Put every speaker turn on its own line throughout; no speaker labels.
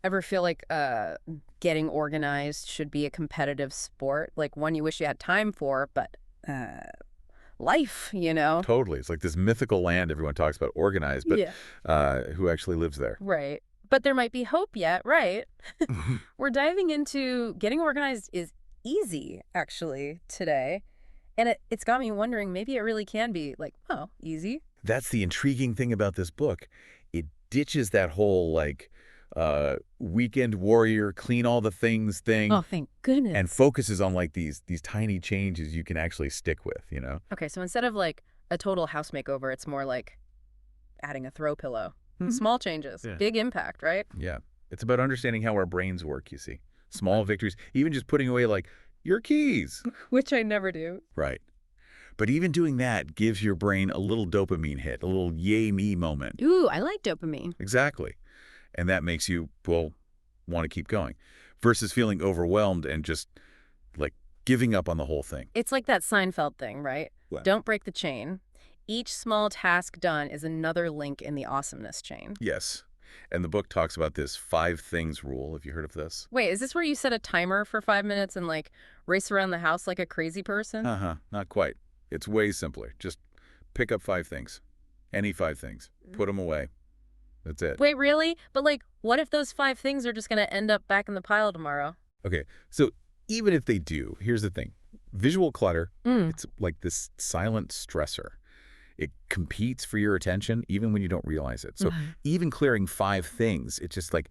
Ever feel like getting organized should be a competitive sport? Like one you wish you had time for, but uh, life, you know?
Totally. It's like this mythical land everyone talks about organized, but
Yeah.
who actually lives there?
Right. But there might be hope yet, right? We're diving into getting organized is easy, actually, today. And it's got me wondering, maybe it really can be like, oh, easy.
That's the intriguing thing about this book. It ditches that whole like weekend warrior, clean all the things thing
Oh, thank
and
goodness.
focuses on like these tiny changes you can actually stick with, you know?
Okay, so instead of like a total house makeover, it's more like adding a throw pillow.
Mhm.
Small changes,
Yeah.
big impact, right?
Yeah. It's about understanding how our brains work, you see. Small victories, even just putting away like your keys.
Which I never do.
Right. But even doing that gives your brain a little dopamine hit, a little yay me moment.
Ooh, I like dopamine.
Exactly. And that makes you, well, want to keep going versus feeling overwhelmed and just like giving up on the whole thing.
It's like that Seinfeld thing, right?
What?
Don't break the chain. Each small task done is another link in the awesomeness chain.
Yes. And the book talks about this 5 things rule. Have you heard of this?
Wait, is this where you set a timer for 5 minutes and like race around the house like a crazy person?
Uh-huh. Not quite. It's way simpler. Just pick up 5 things. Any 5 things. Put them away. That's it.
Wait, really? But like, what if those 5 things are just going to end up back in the pile tomorrow?
Okay. So even if they do, here's the thing. Visual clutter,
Mm.
it's like this silent stressor. It competes for your attention even when you don't realize it. So
Mhm.
even clearing 5 things, it just like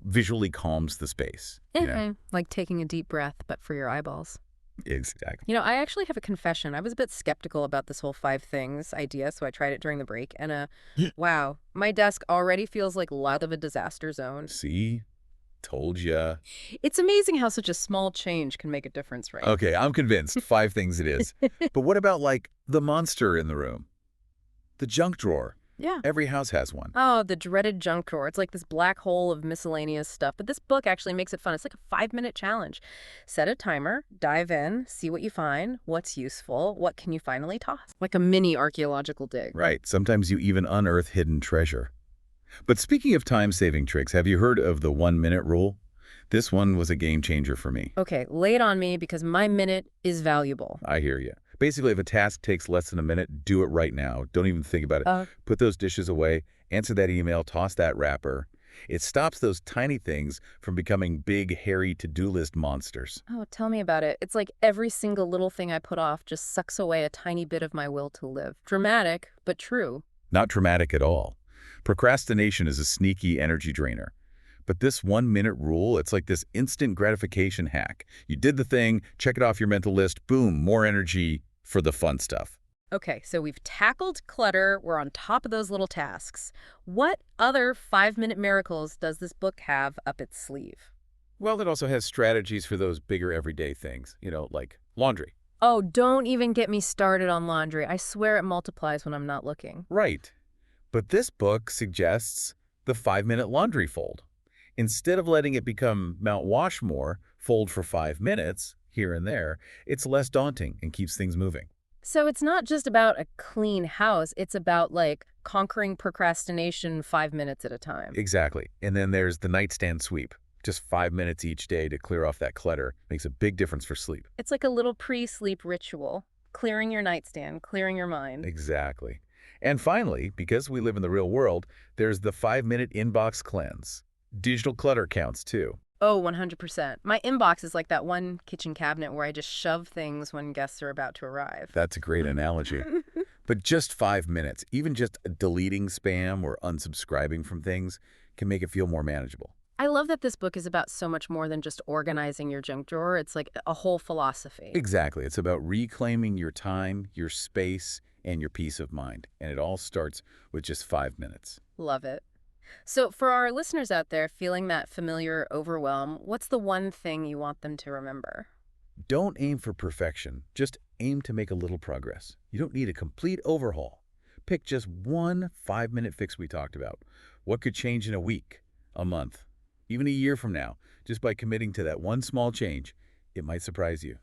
visually calms the space. You know?
Like taking a deep breath, but for your eyeballs.
Exactly.
You know, I actually have a confession. I was a bit skeptical about this whole 5 things idea, so I tried it during the break. And wow, my desk already feels like a lot of a disaster zone.
See? Told ya.
It's amazing how such a small change can make a difference, right?
Okay, I'm convinced. 5 things it is. But what about like the monster in the room? The junk drawer.
Yeah.
Every house has one.
Oh, the dreaded junk drawer. It's like this black hole of miscellaneous stuff. But this book actually makes it fun. It's like a 5 minute challenge. Set a timer, dive in, see what you find, what's useful, what can you finally toss. Like a mini archaeological dig.
Right. Sometimes you even unearth hidden treasure. But speaking of time-saving tricks, have you heard of the 1-minute rule? This one was a game changer for me.
Okay, lay it on me because my minute is valuable.
I hear you. Basically, if a task takes less than a minute, do it right now. Don't even think about it. Put those dishes away, answer that email, toss that wrapper. It stops those tiny things from becoming big, hairy to-do list monsters.
Oh, tell me about it. It's like every single little thing I put off just sucks away a tiny bit of my will to live. Dramatic, but true.
Not traumatic at all. Procrastination is a sneaky energy drainer. But this 1-minute rule, it's like this instant gratification hack. You did the thing, check it off your mental list, boom, more energy for the fun stuff.
Okay, so we've tackled clutter. We're on top of those little tasks. What other 5 minute miracles does this book have up its sleeve?
Well, it also has strategies for those bigger everyday things, like laundry.
Oh, don't even get me started on laundry. I swear it multiplies when I'm not looking.
Right. But this book suggests the 5-minute laundry fold. Instead of letting it become Mount Washmore, fold for 5 minutes, here and there, it's less daunting and keeps things moving.
So it's not just about a clean house, it's about like conquering procrastination 5 minutes at a time.
Exactly. And then there's the nightstand sweep. Just 5 minutes each day to clear off that clutter makes a big difference for sleep.
It's like a little pre-sleep ritual, clearing your nightstand, clearing your mind.
Exactly. And finally, because we live in the real world, there's the 5-minute inbox cleanse. Digital clutter counts too.
Oh, 100%. My inbox is like that one kitchen cabinet where I just shove things when guests are about to arrive.
That's a great analogy. But just 5 minutes, even just deleting spam or unsubscribing from things can make it feel more manageable.
I love that this book is about so much more than just organizing your junk drawer. It's like a whole philosophy.
Exactly. It's about reclaiming your time, your space, and your peace of mind. And it all starts with just 5 minutes.
Love it. So for our listeners out there feeling that familiar overwhelm, what's the one thing you want them to remember?
Don't aim for perfection. Just aim to make a little progress. You don't need a complete overhaul. Pick just one 5-minute fix we talked about. What could change in a week, a month, even a year from now? Just by committing to that one small change, it might surprise you.